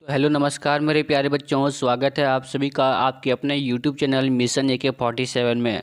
तो हेलो नमस्कार मेरे प्यारे बच्चों, स्वागत है आप सभी का आपके अपने यूट्यूब चैनल मिशन AK47 में।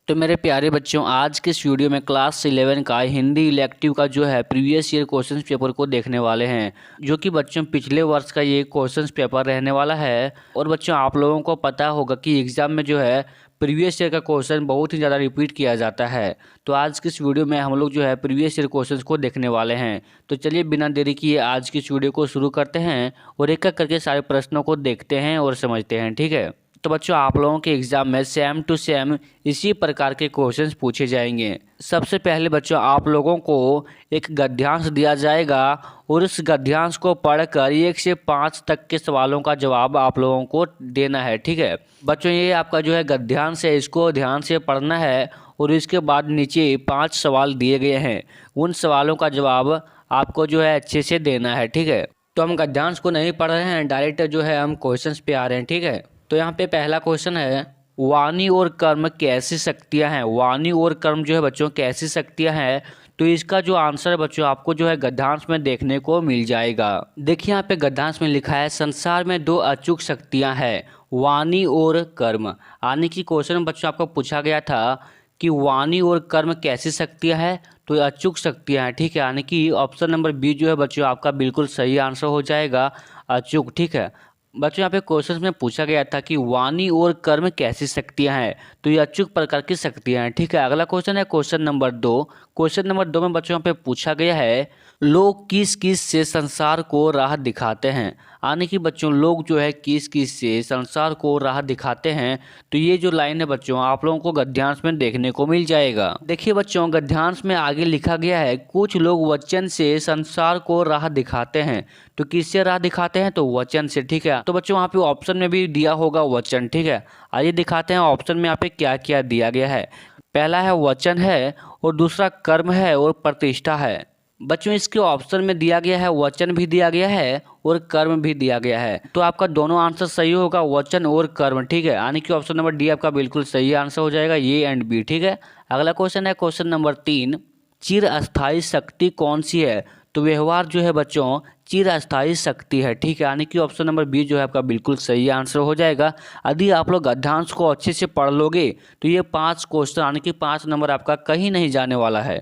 तो मेरे प्यारे बच्चों, आज के इस वीडियो में क्लास 11 का हिंदी इलेक्टिव का जो है प्रीवियस ईयर क्वेश्चंस पेपर को देखने वाले हैं, जो कि बच्चों पिछले वर्ष का ये क्वेश्चंस पेपर रहने वाला है। और बच्चों आप लोगों को पता होगा कि एग्ज़ाम में जो है प्रीवियस ईयर का क्वेश्चन बहुत ही ज़्यादा रिपीट किया जाता है। तो आज की इस वीडियो में हम लोग जो है प्रीवियस ईयर क्वेश्चंस को देखने वाले हैं। तो चलिए बिना देरी किए आज की इस वीडियो को शुरू करते हैं और एक एक करके सारे प्रश्नों को देखते हैं और समझते हैं, ठीक है। तो बच्चों आप लोगों के एग्जाम में सेम टू सेम इसी प्रकार के क्वेश्चंस पूछे जाएंगे। सबसे पहले बच्चों आप लोगों को एक गद्यांश दिया जाएगा और उस गद्यांश को पढ़कर 1 से 5 तक के सवालों का जवाब आप लोगों को देना है, ठीक है। बच्चों ये आपका जो है गद्यांश है, इसको ध्यान से पढ़ना है और इसके बाद नीचे 5 सवाल दिए गए हैं, उन सवालों का जवाब आपको जो है अच्छे से देना है, ठीक है। तो हम गद्यांश को नहीं पढ़ रहे हैं, डायरेक्ट जो है हम क्वेश्चंस पे आ रहे हैं, ठीक है। तो यहाँ पे पहला क्वेश्चन है, वाणी और कर्म कैसी शक्तियाँ हैं। वाणी और कर्म जो है बच्चों कैसी शक्तियाँ हैं। तो इसका जो आंसर है बच्चों आपको जो है गद्यांश में देखने को मिल जाएगा। देखिए यहाँ पे गद्यांश में लिखा है, संसार में 2 अचूक शक्तियाँ हैं, वाणी और कर्म। आने की क्वेश्चन बच्चों आपको पूछा गया था कि वाणी और कर्म कैसी शक्तियाँ हैं, तो ये अचूक शक्तियाँ हैं, ठीक है। यानी कि ऑप्शन नंबर बी जो है बच्चों आपका बिल्कुल सही आंसर हो जाएगा, अचूक, ठीक है। बच्चों यहाँ पे क्वेश्चन में पूछा गया था कि वाणी और कर्म कैसी शक्तियाँ हैं, तो ये अचूक प्रकार की शक्तियाँ हैं, ठीक है। अगला क्वेश्चन है क्वेश्चन नंबर 2। क्वेश्चन नंबर 2 में बच्चों यहाँ पे पूछा गया है, लोग किस किस से संसार को राह दिखाते हैं। यानी कि बच्चों लोग जो है किस किस से संसार को राह दिखाते हैं। तो ये जो लाइन है बच्चों आप लोगों को गद्यांश में देखने को मिल जाएगा। देखिए बच्चों गद्यांश में आगे लिखा गया है, कुछ लोग वचन से संसार को राह दिखाते हैं। तो किससे राह दिखाते हैं, तो वचन से, ठीक है। तो बच्चों वहाँ पे ऑप्शन में भी दिया होगा वचन, ठीक है। आइए दिखाते हैं ऑप्शन में यहाँ पे क्या क्या दिया गया है। पहला है वचन है और दूसरा कर्म है और प्रतिष्ठा है। बच्चों इसके ऑप्शन में दिया गया है वचन भी दिया गया है और कर्म भी दिया गया है। तो आपका दोनों आंसर सही होगा, वचन और कर्म, ठीक है। यानी कि ऑप्शन नंबर डी आपका बिल्कुल सही आंसर हो जाएगा, ए एंड बी, ठीक है। अगला क्वेश्चन है क्वेश्चन नंबर 3, चिर अस्थायी शक्ति कौन सी है। तो व्यवहार जो है बच्चों चिर अस्थायी शक्ति है, ठीक है। यानी कि ऑप्शन नंबर बी जो है आपका बिल्कुल सही आंसर हो जाएगा। यदि आप लोग गद्यांश को अच्छे से पढ़ लोगे तो ये 5 क्वेश्चन यानी कि 5 नंबर आपका कहीं नहीं जाने वाला है।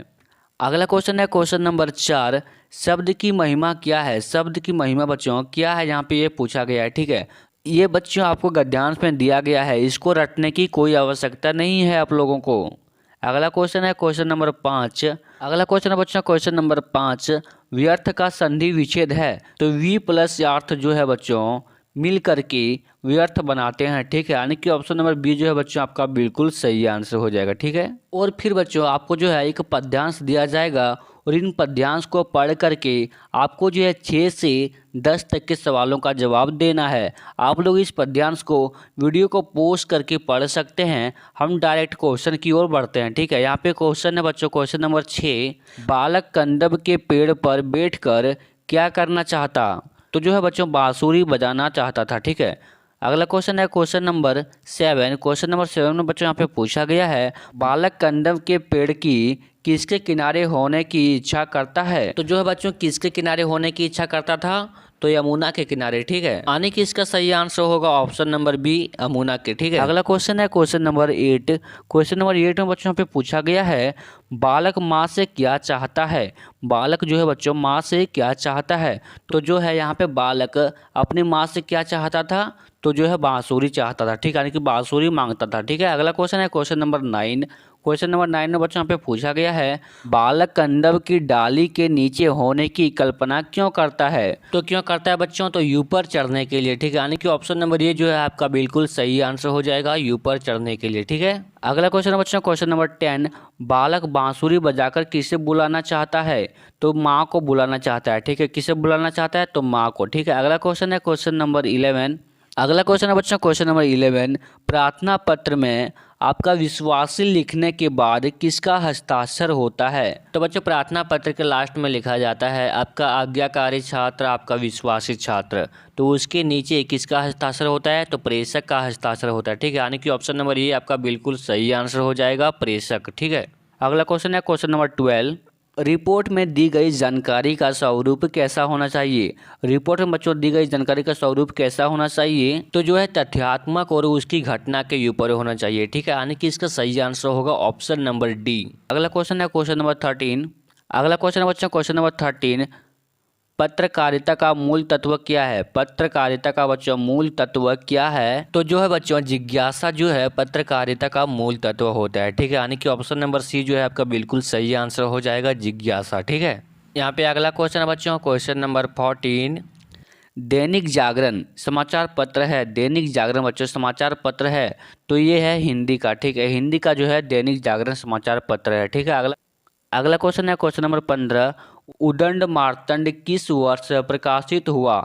अगला क्वेश्चन है क्वेश्चन नंबर 4, शब्द की महिमा क्या है। शब्द की महिमा बच्चों क्या है, यहाँ पे ये पूछा गया है, ठीक है। ये बच्चों आपको गद्यांश में दिया गया है, इसको रटने की कोई आवश्यकता नहीं है आप लोगों को। अगला क्वेश्चन है क्वेश्चन नंबर 5। अगला क्वेश्चन है बच्चों क्वेश्चन नंबर 5, व्यर्थ का संधि विच्छेद है। तो वी प्लस अर्थ जो है बच्चों मिल करके व्यर्थ बनाते हैं, ठीक है। यानी कि ऑप्शन नंबर बी जो है बच्चों आपका बिल्कुल सही आंसर हो जाएगा, ठीक है। और फिर बच्चों आपको जो है एक पद्यांश दिया जाएगा और इन पद्यांश को पढ़ करके आपको जो है 6 से 10 तक के सवालों का जवाब देना है। आप लोग इस पद्यांश को वीडियो को पॉज करके पढ़ सकते हैं। हम डायरेक्ट क्वेश्चन की ओर बढ़ते हैं, ठीक है। यहाँ पे क्वेश्चन है बच्चों क्वेश्चन नंबर 6, बालक कंदब के पेड़ पर बैठकर क्या करना चाहता। तो जो है बच्चों बांसुरी बजाना चाहता था, ठीक है। अगला क्वेश्चन है क्वेश्चन नंबर 7। क्वेश्चन नंबर 7 में बच्चों यहाँ पे पूछा गया है, बालक कंदम के पेड़ की किसके किनारे होने की इच्छा करता है। तो जो है बच्चों किसके किनारे होने की इच्छा करता था, तो यमुना के किनारे, ठीक है। यानी कि इसका सही आंसर होगा ऑप्शन नंबर बी, यमुना के, ठीक है। अगला क्वेश्चन है क्वेश्चन नंबर 8। क्वेश्चन नंबर 8 में बच्चों पे पूछा गया है, बालक माँ से क्या चाहता है। बालक जो है बच्चों माँ से क्या चाहता है। तो जो है यहाँ पे बालक अपनी माँ से क्या चाहता था, तो जो है बांसुरी चाहता था, ठीक है। यानी कि बांसुरी मांगता था, ठीक है। अगला क्वेश्चन है क्वेश्चन नंबर 9। क्वेश्चन नंबर 9 में बच्चों यहाँ पे पूछा गया है, बालक कंदम की डाली के नीचे होने की कल्पना क्यों करता है। तो क्यों करता है बच्चों, तो ऊपर चढ़ने के लिए, ठीक है। यानी कि ऑप्शन नंबर ये जो है आपका बिल्कुल सही आंसर हो जाएगा, ऊपर चढ़ने के लिए, ठीक है। अगला क्वेश्चन है बच्चों क्वेश्चन नंबर 10, बालक बांसुरी बजाकर किसे बुलाना चाहता है। तो माँ को बुलाना चाहता है, ठीक है। किसे बुलाना चाहता है, तो माँ को, ठीक है। अगला क्वेश्चन है क्वेश्चन नंबर 11। अगला क्वेश्चन है बच्चों क्वेश्चन नंबर 11, प्रार्थना पत्र में आपका विश्वासी लिखने के बाद किसका हस्ताक्षर होता है। तो बच्चों प्रार्थना पत्र के लास्ट में लिखा जाता है आपका आज्ञाकारी छात्र, आपका विश्वासी छात्र। तो उसके नीचे किसका हस्ताक्षर होता है, तो प्रेषक का हस्ताक्षर होता है, ठीक है। यानी कि ऑप्शन नंबर ये आपका बिल्कुल सही आंसर हो जाएगा, प्रेषक, ठीक है। अगला क्वेश्चन है क्वेश्चन नंबर 12। रिपोर्ट में दी गई जानकारी का स्वरूप कैसा होना चाहिए। रिपोर्ट में बच्चों दी गई जानकारी का स्वरूप कैसा होना चाहिए, तो जो है तथ्यात्मक और उसकी घटना के ऊपर होना चाहिए। ठीक है, यानी कि इसका सही आंसर होगा ऑप्शन नंबर डी। अगला क्वेश्चन है क्वेश्चन नंबर 13। अगला क्वेश्चन है बच्चों क्वेश्चन नंबर 13, पत्रकारिता का मूल तत्व क्या है। पत्रकारिता का बच्चों मूल तत्व क्या है, तो जो है बच्चों जिज्ञासा जो है पत्रकारिता का मूल तत्व होता है। ठीक है, यानी कि ऑप्शन नंबर सी जो है आपका बिल्कुल सही आंसर हो जाएगा, जिज्ञासा। ठीक है, यहाँ पे अगला क्वेश्चन है बच्चों क्वेश्चन नंबर 14, दैनिक जागरण समाचार पत्र है। दैनिक जागरण बच्चों समाचार पत्र है, तो ये है हिंदी का। ठीक है, हिंदी का जो है दैनिक जागरण समाचार पत्र है। ठीक है, अगला क्वेश्चन है क्वेश्चन नंबर 15, उदंड मार्तंड किस वर्ष प्रकाशित हुआ।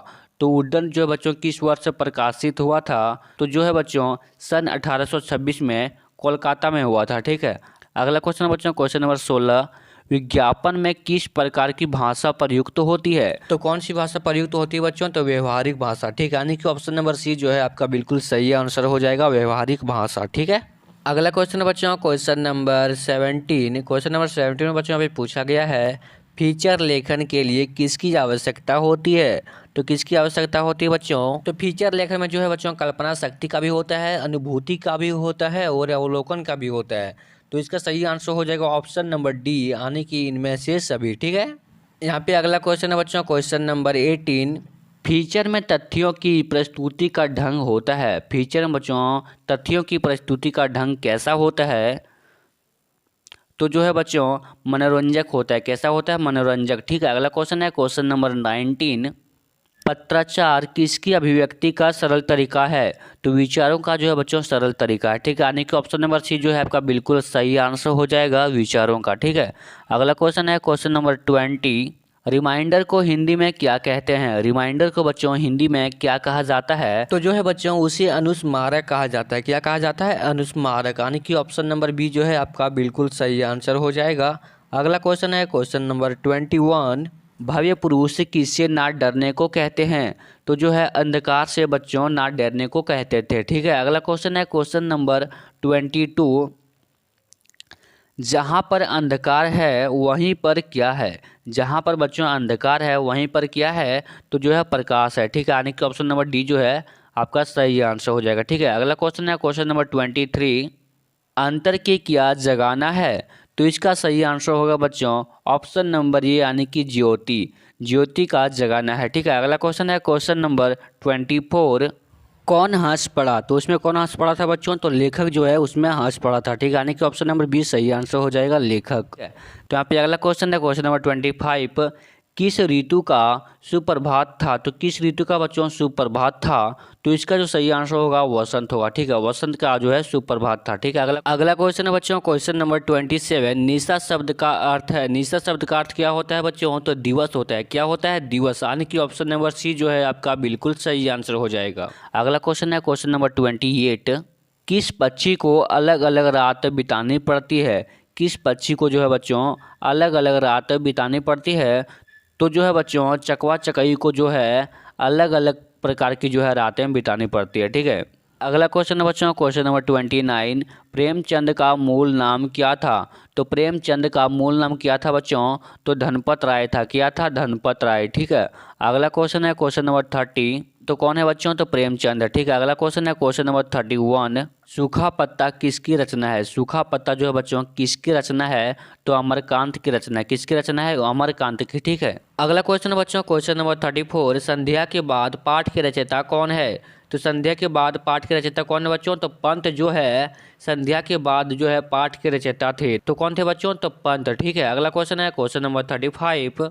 तो उदंड जो है बच्चों किस वर्ष प्रकाशित हुआ था, तो जो है बच्चों सन 1826 में कोलकाता में हुआ था। ठीक है, अगला क्वेश्चन है बच्चों क्वेश्चन नंबर 16, विज्ञापन में किस प्रकार की भाषा प्रयुक्त होती है। तो कौन सी भाषा प्रयुक्त होती है बच्चों, तो व्यवहारिक भाषा। ठीक है, यानी कि ऑप्शन नंबर सी जो है आपका बिल्कुल सही आंसर हो जाएगा, व्यवहारिक भाषा। ठीक है, अगला क्वेश्चन है बच्चों क्वेश्चन नंबर 17। क्वेश्चन नंबर 17 में बच्चों अभी पूछा गया है, फीचर लेखन के लिए किसकी आवश्यकता होती है। तो किसकी आवश्यकता होती है बच्चों, तो फीचर लेखन में जो है बच्चों कल्पना शक्ति का भी होता है, अनुभूति का भी होता है और अवलोकन का भी होता है। तो इसका सही आंसर हो जाएगा ऑप्शन नंबर डी, यानी कि इनमें से सभी। ठीक है, यहाँ पे अगला क्वेश्चन है बच्चों क्वेश्चन नंबर 18, फीचर में तथ्यों की प्रस्तुति का ढंग होता है। फीचर में बच्चों तथ्यों की प्रस्तुति का ढंग कैसा होता है, तो जो है बच्चों मनोरंजक होता है। कैसा होता है, मनोरंजक। ठीक है, अगला क्वेश्चन है क्वेश्चन नंबर 19, पत्राचार किसकी अभिव्यक्ति का सरल तरीका है। तो विचारों का जो है बच्चों सरल तरीका है। ठीक है, यानी कि ऑप्शन नंबर सी जो है आपका बिल्कुल सही आंसर हो जाएगा, विचारों का। ठीक है, अगला क्वेश्चन है क्वेश्चन नंबर 20, रिमाइंडर को हिंदी में क्या कहते हैं। रिमाइंडर को बच्चों हिंदी में क्या कहा जाता है, तो जो है बच्चों उसे अनुस्मारक कहा जाता है। क्या कहा जाता है, अनुस्मारक। यानी कि ऑप्शन नंबर बी जो है आपका बिल्कुल सही आंसर हो जाएगा। अगला क्वेश्चन है क्वेश्चन नंबर 21, भव्य पुरुष किससे ना डरने को कहते हैं। तो जो है अंधकार से बच्चों ना डरने को कहते थे। ठीक है, अगला क्वेश्चन है क्वेश्चन नंबर 22, जहाँ पर अंधकार है वहीं पर क्या है। जहाँ पर बच्चों अंधकार है वहीं पर क्या है, तो जो है प्रकाश है। ठीक है, यानी कि ऑप्शन नंबर डी जो है आपका सही आंसर हो जाएगा। ठीक है, अगला क्वेश्चन है क्वेश्चन नंबर 23, अंतर की क्या जगाना है। तो इसका सही आंसर होगा बच्चों ऑप्शन नंबर ए, यानी कि ज्योति। ज्योति का जगाना है। ठीक है, अगला क्वेश्चन है क्वेश्चन नंबर 24, कौन हंस पड़ा। तो उसमें कौन हंस पड़ा था बच्चों, तो लेखक जो है उसमें हंस पड़ा था। ठीक है, यानी कि ऑप्शन नंबर बी सही आंसर हो जाएगा, लेखक। तो यहाँ पे अगला क्वेश्चन है क्वेश्चन नंबर 25, किस ऋतु का सुप्रभात था। तो किस ऋतु का बच्चों सुप्रभात था, तो इसका जो सही आंसर होगा वसंत होगा। ठीक है, वसंत का जो है सुप्रभात था। ठीक है, अगला क्वेश्चन है बच्चों क्वेश्चन नंबर 27, निशा शब्द का अर्थ है। निशा शब्द का अर्थ क्या होता है बच्चों, तो दिवस होता है। क्या होता है, दिवस। यानी कि ऑप्शन नंबर सी जो है आपका बिल्कुल सही आंसर हो जाएगा। अगला क्वेश्चन है क्वेश्चन नंबर 28, किस पक्षी को अलग अलग रात बितानी पड़ती है। किस पक्षी को जो है बच्चों अलग अलग रात बितानी पड़ती है, तो जो है बच्चों चकवा चकई को जो है अलग अलग प्रकार की जो है रातें बितानी पड़ती है। ठीक है, अगला क्वेश्चन है बच्चों क्वेश्चन नंबर 29, प्रेमचंद का मूल नाम क्या था। तो प्रेमचंद का मूल नाम क्या था बच्चों, तो धनपत राय था। क्या था, धनपत राय। ठीक है, अगला क्वेश्चन है क्वेश्चन नंबर 30, तो कौन है बच्चों, तो प्रेमचंद। ठीक है, अगला क्वेश्चन है क्वेश्चन नंबर 31, सूखा पत्ता किसकी रचना है। सूखा पत्ता जो है बच्चों किसकी रचना है, तो अमरकांत की रचना है। किसकी रचना है, अमरकांत की। ठीक है, अगला क्वेश्चन बच्चों क्वेश्चन नंबर 34, संध्या के बाद पाठ के रचयिता कौन है। तो संध्या के बाद पाठ के रचयिता कौन है बच्चों, तो पंत जो है संध्या के बाद जो है पाठ के रचयिता थे। तो कौन थे बच्चों, तो पंत। ठीक है, अगला क्वेश्चन है क्वेश्चन नंबर 35,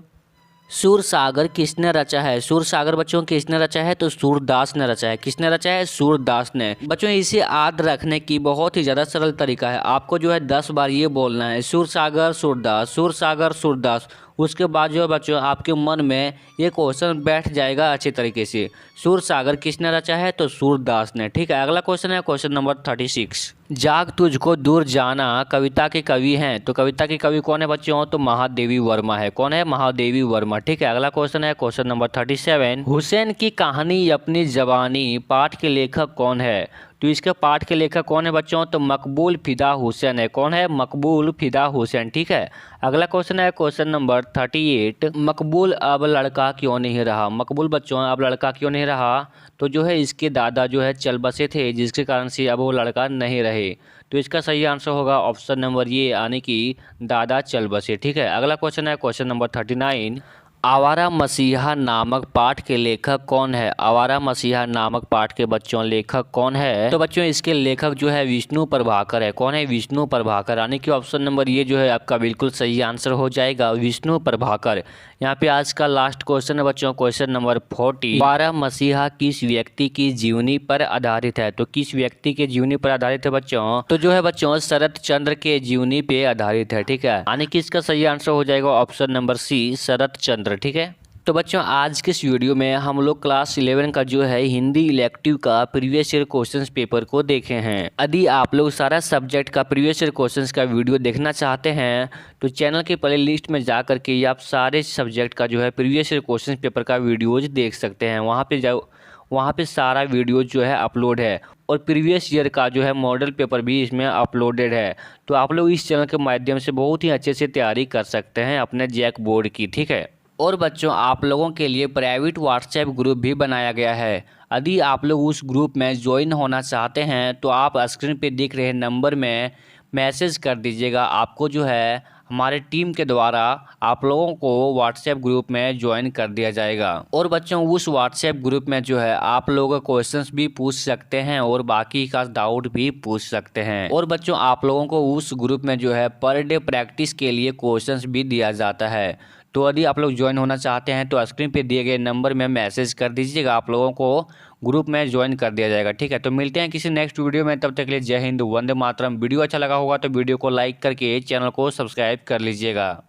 सूरसागर किसने रचा है। सूरसागर बच्चों किसने रचा है, तो सूरदास ने रचा है। किसने रचा है, सूरदास ने। बच्चों इसे याद रखने की बहुत ही ज़्यादा सरल तरीका है। आपको जो है 10 बार ये बोलना है, सूरसागर सूरदास, सूरसागर सूरदास। उसके बाद जो है बच्चों आपके मन में ये क्वेश्चन बैठ जाएगा अच्छे तरीके से। सूरसागर किसने रचा है, तो सूरदास ने। ठीक है, अगला क्वेश्चन है क्वेश्चन नंबर 36, जाग तुझको दूर जाना कविता के कवि हैं। तो कविता के कवि कौन है बच्चों, तो महादेवी वर्मा है। कौन है, महादेवी वर्मा। ठीक है, अगला क्वेश्चन है क्वेश्चन नंबर 37, हुसैन की कहानी अपनी जवानी पाठ के लेखक कौन है। तो इसके पाठ के लेखक कौन है बच्चों? तो मकबूल फिदा हुसैन है। कौन है? मकबूल फिदा हुसैन। ठीक है, अगला क्वेश्चन है क्वेश्चन नंबर 38। मकबूल अब लड़का क्यों नहीं रहा? मकबूल बच्चों अब लड़का क्यों नहीं रहा? तो जो है इसके दादा जो है चल बसे थे, जिसके कारण से अब वो लड़का नहीं रहे। तो इसका सही आंसर होगा ऑप्शन नंबर ये, यानी कि दादा चल बसे। ठीक है, अगला क्वेश्चन है क्वेश्चन नंबर 39। आवारा मसीहा नामक पाठ के लेखक कौन है? आवारा मसीहा नामक पाठ के बच्चों लेखक कौन है? तो बच्चों इसके लेखक जो है विष्णु प्रभाकर है। कौन है? विष्णु प्रभाकर, यानी कि ऑप्शन नंबर ये जो है आपका बिल्कुल सही आंसर हो जाएगा, विष्णु प्रभाकर। यहाँ पे आज का लास्ट क्वेश्चन है बच्चों, क्वेश्चन नंबर 40। आवारा मसीहा किस व्यक्ति की जीवनी पर आधारित है? तो किस व्यक्ति के जीवनी पर आधारित है बच्चों? तो जो है बच्चों शरत चंद्र के जीवनी पे आधारित है। ठीक है, यानी कि इसका सही आंसर हो जाएगा ऑप्शन नंबर सी, शरत चंद्र। ठीक है, तो बच्चों आज के इस वीडियो में हम लोग क्लास 11 का जो है हिंदी इलेक्टिव का प्रीवियस ईयर क्वेश्चंस पेपर को देखे हैं। यदि आप लोग सारा सब्जेक्ट का प्रीवियस ईयर क्वेश्चंस का वीडियो देखना चाहते हैं तो चैनल के प्ले लिस्ट में जा करके आप सारे सब्जेक्ट का जो है प्रीवियस ईयर क्वेश्चन पेपर का वीडियोज देख सकते हैं। वहाँ पे सारा वीडियो जो है अपलोड है और प्रीवियस ईयर का जो है मॉडल पेपर भी इसमें अपलोडेड है। तो आप लोग इस चैनल के माध्यम से बहुत ही अच्छे से तैयारी कर सकते हैं अपने जैक बोर्ड की। ठीक है, और बच्चों आप लोगों के लिए प्राइवेट व्हाट्सएप ग्रुप भी बनाया गया है। यदि आप लोग उस ग्रुप में ज्वाइन होना चाहते हैं तो आप स्क्रीन पे दिख रहे नंबर में मैसेज कर दीजिएगा। आपको जो है हमारे टीम के द्वारा आप लोगों को व्हाट्सएप ग्रुप में ज्वाइन कर दिया जाएगा। और बच्चों उस व्हाट्सएप ग्रुप में जो है आप लोग क्वेश्चंस भी पूछ सकते हैं और बाकी का डाउट भी पूछ सकते हैं। और बच्चों आप लोगों को उस ग्रुप में जो है पर डे प्रैक्टिस के लिए क्वेश्चंस भी दिया जाता है। तो यदि आप लोग ज्वाइन होना चाहते हैं तो स्क्रीन पे दिए गए नंबर में मैसेज कर दीजिएगा, आप लोगों को ग्रुप में ज्वाइन कर दिया जाएगा। ठीक है, तो मिलते हैं किसी नेक्स्ट वीडियो में, तब तक के लिए जय हिंद, वंदे मातरम। वीडियो अच्छा लगा होगा तो वीडियो को लाइक करके चैनल को सब्सक्राइब कर लीजिएगा।